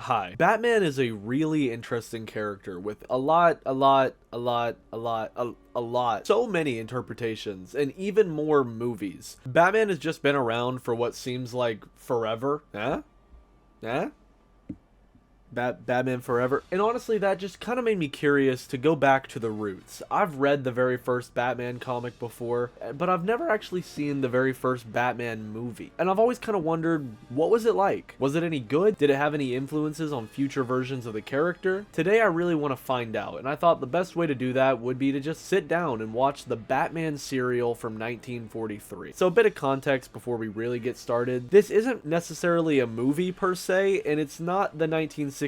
Hi. Batman is a really interesting character with so many interpretations and even more movies. Batman has just been around for what seems like forever. Huh? Huh? Batman Forever. And honestly, that just kind of made me curious to go back to the roots. I've read the very first Batman comic before, but I've never actually seen the very first Batman movie. And I've always kind of wondered, what was it like? Was it any good? Did it have any influences on future versions of the character? Today I really want to find out, and I thought the best way to do that would be to just sit down and watch the Batman serial from 1943. So a bit of context before we really get started. This isn't necessarily a movie per se, and it's not the 1966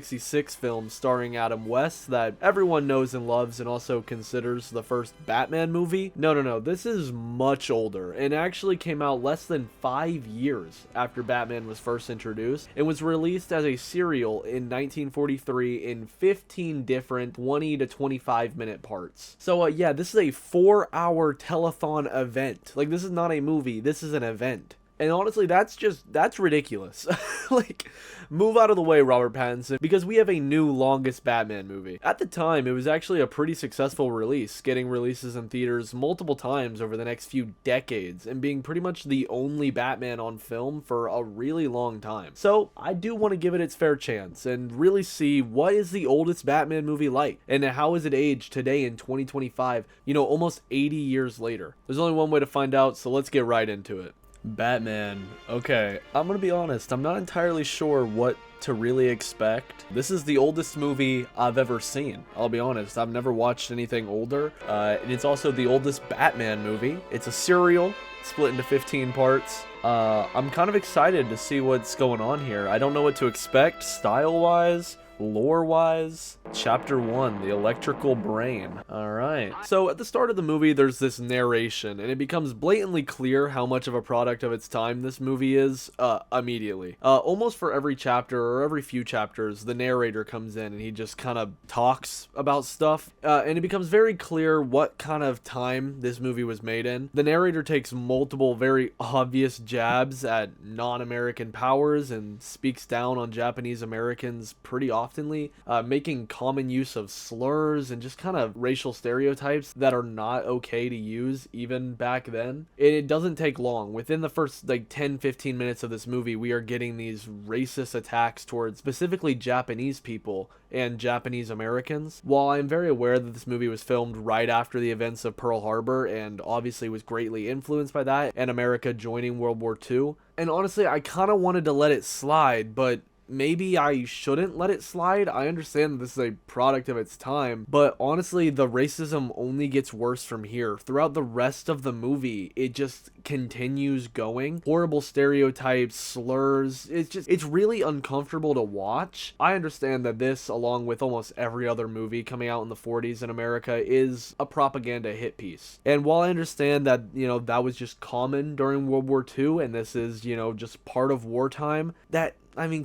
film starring Adam West that everyone knows and loves and also considers the first Batman movie. No. This is much older and actually came out less than 5 years after Batman was first introduced and was released as a serial in 1943 in 15 different 20 to 25 minute parts. So yeah, this is a 4-hour telethon event. Like, this is not a movie, this is an event. And honestly, that's ridiculous. Like, move out of the way, Robert Pattinson, because we have a new longest Batman movie. At the time, it was actually a pretty successful release, getting releases in theaters multiple times over the next few decades, and being pretty much the only Batman on film for a really long time. So, I do want to give it its fair chance, and really see what is the oldest Batman movie like, and how is it aged today in 2025, almost 80 years later. There's only one way to find out, so let's get right into it. Batman. Okay, I'm gonna be honest, I'm not entirely sure what to really expect. This is the oldest movie I've ever seen. I'll be honest, I've never watched anything older, and it's also the oldest Batman movie. It's a serial, split into 15 parts. I'm kind of excited to see what's going on here. I don't know what to expect style-wise, lore-wise. Chapter 1, the electrical brain. Alright. So at the start of the movie, there's this narration, and it becomes blatantly clear how much of a product of its time this movie is, immediately. Almost for every chapter, or every few chapters, the narrator comes in and he just kind of talks about stuff, and it becomes very clear what kind of time this movie was made in. The narrator takes multiple very obvious jabs at non-American powers and speaks down on Japanese Americans pretty oftenly, making common use of slurs and just kind of racial stereotypes that are not okay to use even back then. It doesn't take long. Within the first 10-15 minutes of this movie, we are getting these racist attacks towards specifically Japanese people and Japanese Americans. While I'm very aware that this movie was filmed right after the events of Pearl Harbor and obviously was greatly influenced by that and America joining World War II, and honestly I kind of wanted to let it slide, but maybe I shouldn't let it slide. I understand that this is a product of its time, but honestly, the racism only gets worse from here. Throughout the rest of the movie, it just continues going. Horrible stereotypes, slurs. It's really uncomfortable to watch. I understand that this, along with almost every other movie coming out in the 40s in America, is a propaganda hit piece. And while I understand that, that was just common during World War II, and this is, just part of wartime,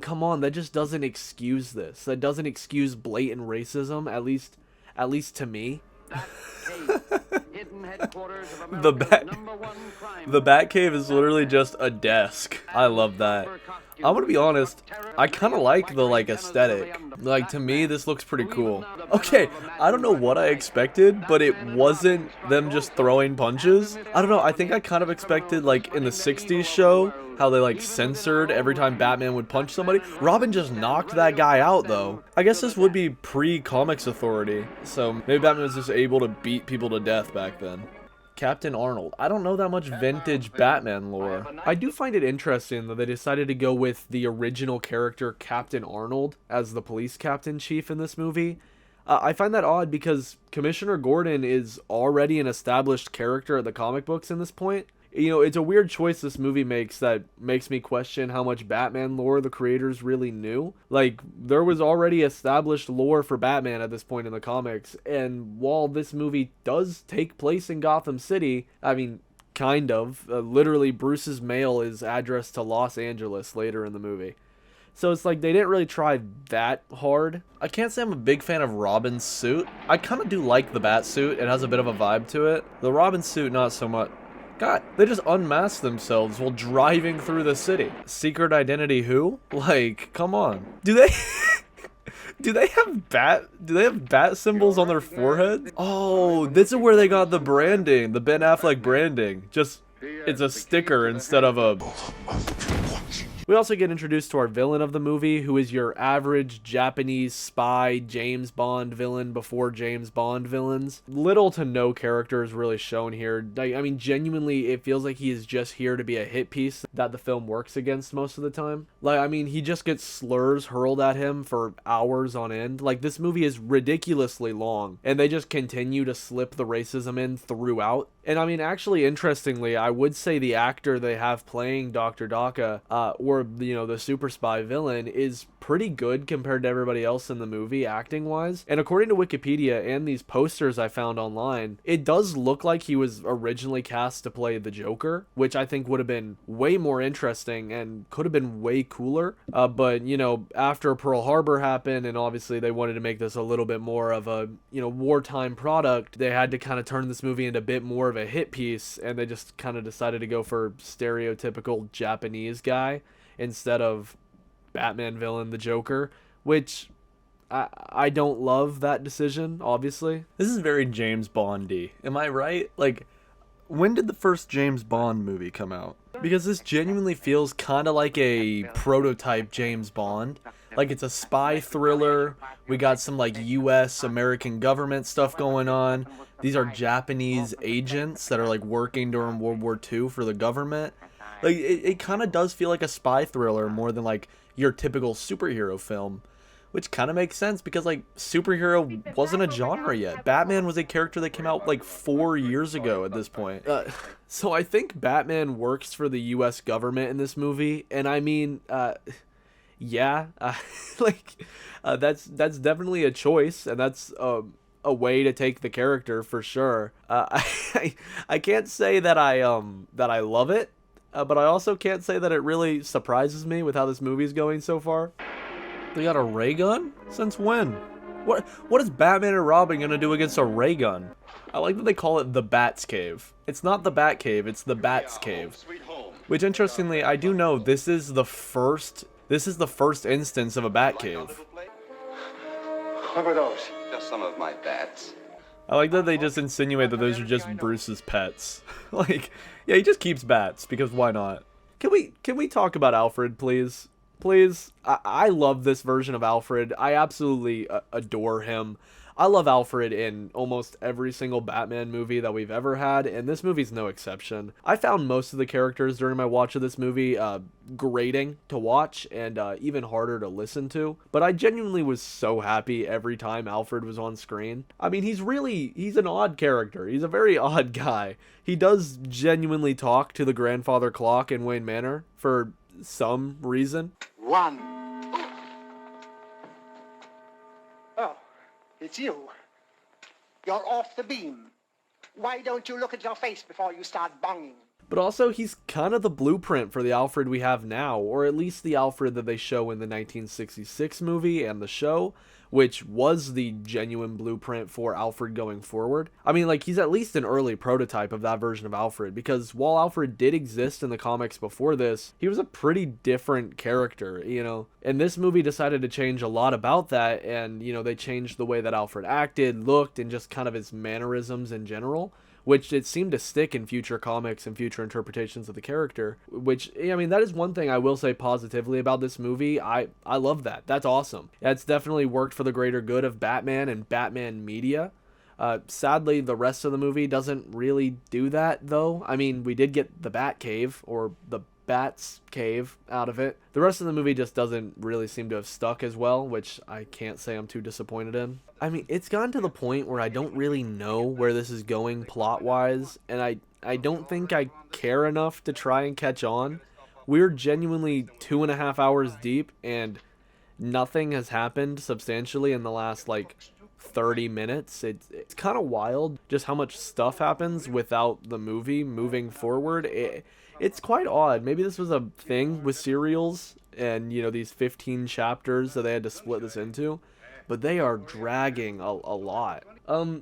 come on, that just doesn't excuse this. That doesn't excuse blatant racism, at least to me. The Batcave is literally just a desk. I love that. I'm gonna be honest, I kind of like the aesthetic. To me, this looks pretty cool. Okay, I don't know what I expected, but it wasn't them just throwing punches. I don't know, I think I kind of expected in the 60s show how they censored every time Batman would punch somebody. Robin just knocked that guy out though. I guess this would be pre-Comics Authority, so maybe Batman was just able to beat people to death back then. Captain Arnold. I don't know that much vintage Batman lore. I do find it interesting that they decided to go with the original character Captain Arnold as the police captain chief in this movie. I find that odd because Commissioner Gordon is already an established character at the comic books in this point. It's a weird choice this movie makes that makes me question how much Batman lore the creators really knew. There was already established lore for Batman at this point in the comics, and while this movie does take place in Gotham City, kind of. Literally, Bruce's mail is addressed to Los Angeles later in the movie. So it's they didn't really try that hard. I can't say I'm a big fan of Robin's suit. I kind of do like the Bat suit. It has a bit of a vibe to it. The Robin suit, not so much. God, they just unmasked themselves while driving through the city. Secret identity who? Come on. Do they? Do they have bat symbols on their foreheads? Oh, this is where they got the branding, the Ben Affleck branding. Just, it's a sticker instead of a... We also get introduced to our villain of the movie, who is your average Japanese spy James Bond villain before James Bond villains. Little to no character is really shown here. I mean, genuinely, it feels like he is just here to be a hit piece that the film works against most of the time. Like, I mean, he just gets slurs hurled at him for hours on end. Like, this movie is ridiculously long, and they just continue to slip the racism in throughout. And I mean, actually, interestingly, I would say the actor they have playing Dr. Daka, or, you know, the super spy villain, is pretty good compared to everybody else in the movie, acting-wise. And according to Wikipedia and these posters I found online, it does look like he was originally cast to play the Joker, which I think would have been way more interesting and could have been way cooler. But, you know, after Pearl Harbor happened, and obviously they wanted to make this a little bit more of a, you know, wartime product, they had to kind of turn this movie into a bit more of a hit piece, and they just kind of decided to go for stereotypical Japanese guy instead of Batman villain, the Joker, which I don't love that decision, obviously. This is very James Bond-y. Am I right? Like, when did the first James Bond movie come out? Because this genuinely feels kind of like a prototype James Bond. Like, it's a spy thriller. We got some, like, US, American government stuff going on. These are Japanese agents that are, like, working during World War II for the government. Like, it kind of does feel like a spy thriller more than, like, your typical superhero film. Which kind of makes sense because, like, superhero wasn't a genre yet. Batman was a character that came out, like, 4 years ago at this point. So I think Batman works for the US government in this movie. And I mean, yeah, that's definitely a choice. And that's a way to take the character for sure. I can't say that I love it. But I also can't say that it really surprises me with how this movie's going so far. They got a ray gun? Since when? What is Batman and Robin gonna do against a ray gun? I like that they call it the Batcave. It's not the Batcave, it's the Batcave. Which, interestingly, I do know this is the first instance of a Batcave. What were those? Just some of my bats. I like that they just insinuate that those are just Bruce's pets. Like, yeah, he just keeps bats, because why not? Can we talk about Alfred, please? Please? I love this version of Alfred. I absolutely adore him. I love Alfred in almost every single Batman movie that we've ever had, and this movie's no exception. I found most of the characters during my watch of this movie grating to watch and even harder to listen to, but I genuinely was so happy every time Alfred was on screen. I mean, he's an odd character. He's a very odd guy. He does genuinely talk to the grandfather clock in Wayne Manor for some reason. One. Oh, it's you. You're off the beam. Why don't you look at your face before you start bonging? But also, he's kind of the blueprint for the Alfred we have now, or at least the Alfred that they show in the 1966 movie and the show, which was the genuine blueprint for Alfred going forward. I mean, like, he's at least an early prototype of that version of Alfred, because while Alfred did exist in the comics before this, he was a pretty different character, you know? And this movie decided to change a lot about that, and, you know, they changed the way that Alfred acted, looked, and just kind of his mannerisms in general, which it seemed to stick in future comics and future interpretations of the character, which, I mean, that is one thing I will say positively about this movie. I love that. That's awesome. That's definitely worked for the greater good of Batman and Batman media. Sadly, the rest of the movie doesn't really do that, though. I mean, we did get the Batcave, or the Bat's cave, out of it. The rest of the movie just doesn't really seem to have stuck as well, which I can't say I'm too disappointed in. I mean, it's gotten to the point where I don't really know where this is going plot-wise, and I don't think I care enough to try and catch on. We're genuinely 2.5 hours deep, and nothing has happened substantially in the last, like, 30 minutes. It's kind of wild just how much stuff happens without the movie moving forward. It's quite odd. Maybe this was a thing with serials and, you know, these 15 chapters that they had to split this into. but they are dragging a lot.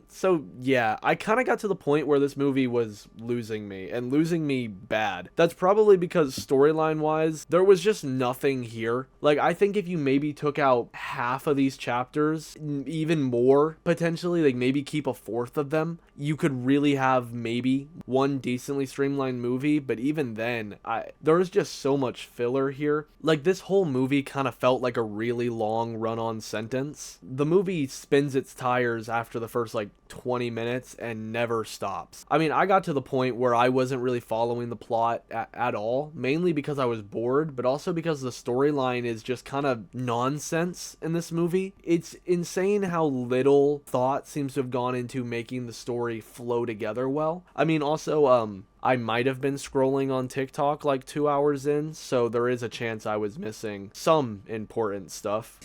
So yeah, I kind of got to the point where this movie was losing me, and losing me bad. That's probably because storyline wise, there was just nothing here. Like, I think if you maybe took out half of these chapters, even more potentially, like maybe keep a fourth of them, you could really have maybe one decently streamlined movie. But even then, there was just so much filler here. Like, this whole movie kind of felt like a really long run-on sentence. The movie spins its tires after the first like 20 minutes and never stops. I mean, I got to the point where I wasn't really following the plot at all, mainly because I was bored, but also because the storyline is just kind of nonsense in this movie. It's insane how little thought seems to have gone into making the story flow together well. I mean, also, I might have been scrolling on TikTok like 2 hours in, so there is a chance I was missing some important stuff.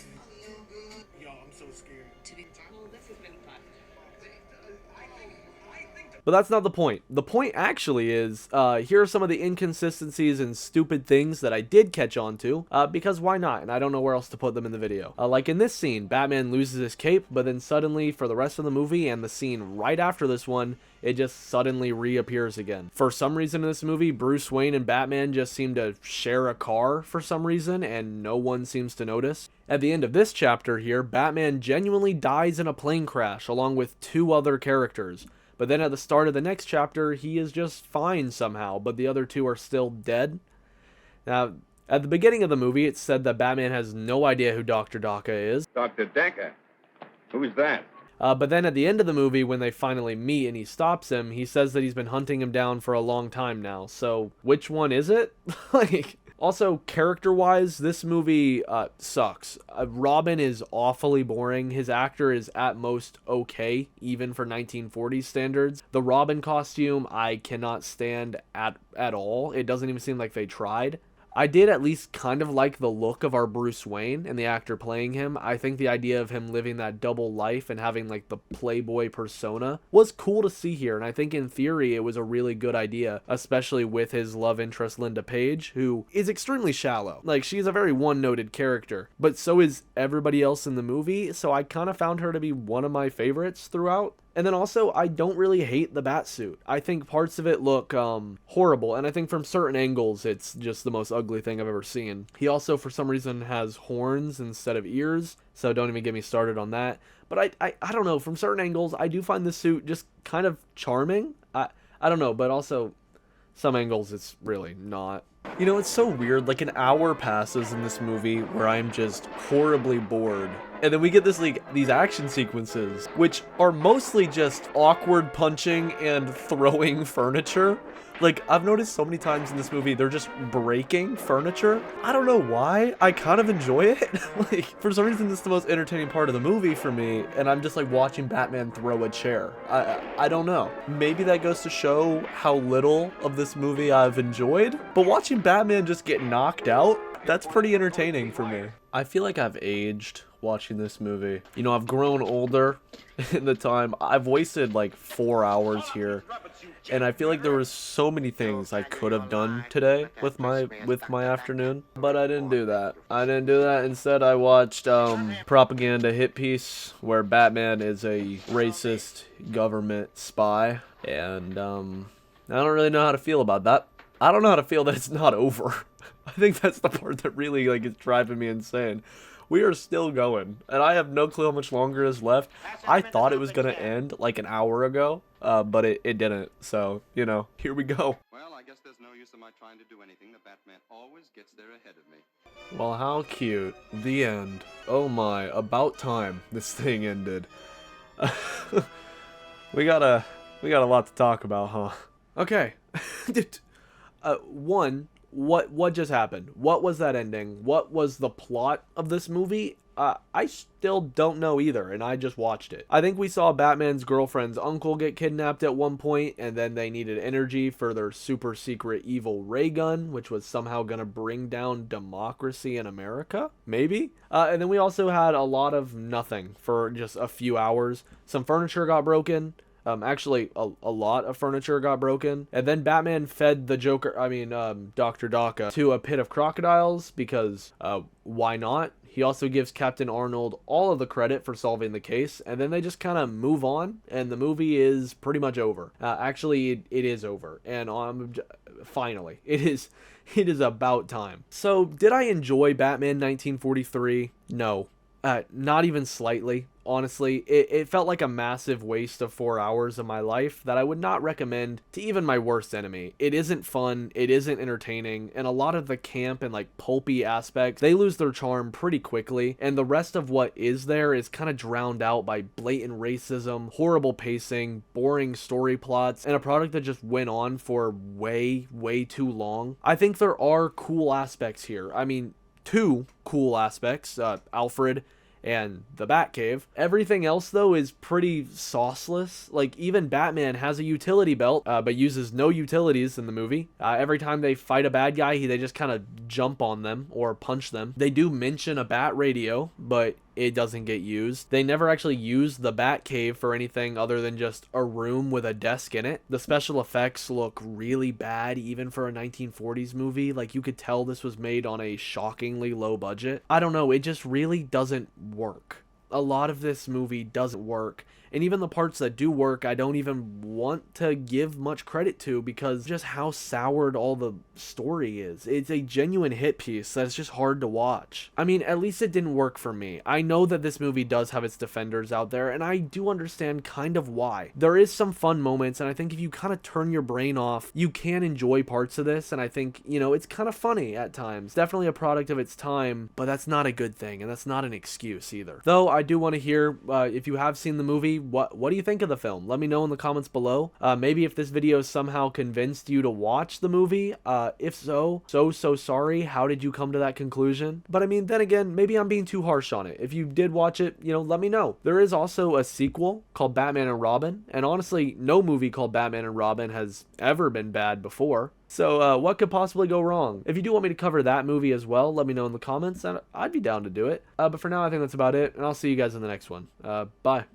But that's not the point. The point actually is, here are some of the inconsistencies and stupid things that I did catch on to, because why not? And I don't know where else to put them in the video. Like in this scene, Batman loses his cape, but then suddenly for the rest of the movie and the scene right after this one, it just suddenly reappears again. For some reason in this movie, Bruce Wayne and Batman just seem to share a car for some reason, and no one seems to notice. At the end of this chapter here, Batman genuinely dies in a plane crash along with 2 other characters. But then at the start of the next chapter, he is just fine somehow, but the other 2 are still dead. Now, at the beginning of the movie, it's said that Batman has no idea who Dr. Daka is. Dr. Decker? Who's that? But then at the end of the movie, when they finally meet and he stops him, he says that he's been hunting him down for a long time now. So, which one is it? Like... Also, character-wise, this movie sucks. Robin is awfully boring. His actor is at most okay, even for 1940s standards. The Robin costume, I cannot stand at all. It doesn't even seem like they tried. I did at least kind of like the look of our Bruce Wayne and the actor playing him. I think the idea of him living that double life and having like the playboy persona was cool to see here, and I think in theory it was a really good idea, especially with his love interest Linda Page, who is extremely shallow. Like, she's a very one-noted character, but so is everybody else in the movie, so I kind of found her to be one of my favorites throughout. And then also, I don't really hate the Batsuit. I think parts of it look horrible, and I think from certain angles, it's just the most ugly thing I've ever seen. He also, for some reason, has horns instead of ears, so don't even get me started on that. But I don't know, from certain angles, I do find the suit just kind of charming. I don't know, but also, some angles, it's really not. You know, it's so weird, like an hour passes in this movie where I'm just horribly bored. And then we get this, like, these action sequences, which are mostly just awkward punching and throwing furniture. Like, I've noticed so many times in this movie, they're just breaking furniture. I don't know why. I kind of enjoy it. Like, for some reason, this is the most entertaining part of the movie for me, and I'm just, like, watching Batman throw a chair. I don't know. Maybe that goes to show how little of this movie I've enjoyed, but watching Batman just get knocked out, that's pretty entertaining for me. I feel like I've aged watching this movie. You know, I've grown older in the time. I've wasted, like, 4 hours here. And I feel like there was so many things I could have done today with my afternoon, but I didn't do that. Instead, I watched propaganda hit piece where Batman is a racist government spy, and I don't really know how to feel about that. I don't know how to feel that it's not over. I think that's the part that really, like, is driving me insane. We are still going, and I have no clue how much longer is left. I thought it was going to end like an hour ago, but it didn't. So, you know, here we go. Well, I guess there's no use in my trying to do anything. The Batman always gets there ahead of me. Well, how cute. The end. Oh my, about time this thing ended. We got a lot to talk about, huh? Okay. What just happened? What was that ending? What was the plot of this movie? I still don't know either, and I just watched it. I think we saw Batman's girlfriend's uncle get kidnapped at one point, and then they needed energy for their super secret evil ray gun, which was somehow gonna bring down democracy in America? Maybe? And then we also had a lot of nothing for just a few hours. Some furniture got broken. Actually, a lot of furniture got broken. And then Batman fed the Joker, Dr. Daka, to a pit of crocodiles because, why not? He also gives Captain Arnold all of the credit for solving the case, and then they just kind of move on, and the movie is pretty much over. Actually, it is over, and finally, it is about time. So, did I enjoy Batman 1943? No. Not even slightly. Honestly, it felt like a massive waste of 4 hours of my life that I would not recommend to even my worst enemy. It isn't fun, it isn't entertaining, and a lot of the camp and like pulpy aspects, they lose their charm pretty quickly, and the rest of what is there is kind of drowned out by blatant racism, horrible pacing, boring story plots, and a product that just went on for way too long. I think there are cool aspects here. I mean, two cool aspects, Alfred and the Batcave. Everything else, though, is pretty sauceless. Like, even Batman has a utility belt, but uses no utilities in the movie. Every time they fight a bad guy, they just kind of jump on them or punch them. They do mention a bat radio, but it doesn't get used. They never actually use the Batcave for anything other than just a room with a desk in it. The special effects look really bad even for a 1940s movie. Like, you could tell this was made on a shockingly low budget. I don't know, it just really doesn't work. A lot of this movie doesn't work, and even the parts that do work, I don't even want to give much credit to because just how soured all the story is. It's a genuine hit piece that's just hard to watch. I mean, at least it didn't work for me. I know that this movie does have its defenders out there, and I do understand kind of why. There is some fun moments, and I think if you kind of turn your brain off, you can enjoy parts of this, and I think, you know, it's kind of funny at times. Definitely a product of its time, but that's not a good thing, and that's not an excuse either. Though, I do want to hear, if you have seen the movie, what do you think of the film? Let me know in the comments below. Maybe if this video somehow convinced you to watch the movie. If so sorry. How did you come to that conclusion? But I mean, then again, maybe I'm being too harsh on it. If you did watch it, you know, let me know. There is also a sequel called Batman and Robin, and honestly, no movie called Batman and Robin has ever been bad before. So, what could possibly go wrong? If you do want me to cover that movie as well, let me know in the comments, and I'd be down to do it. But for now, I think that's about it, and I'll see you guys in the next one. Bye.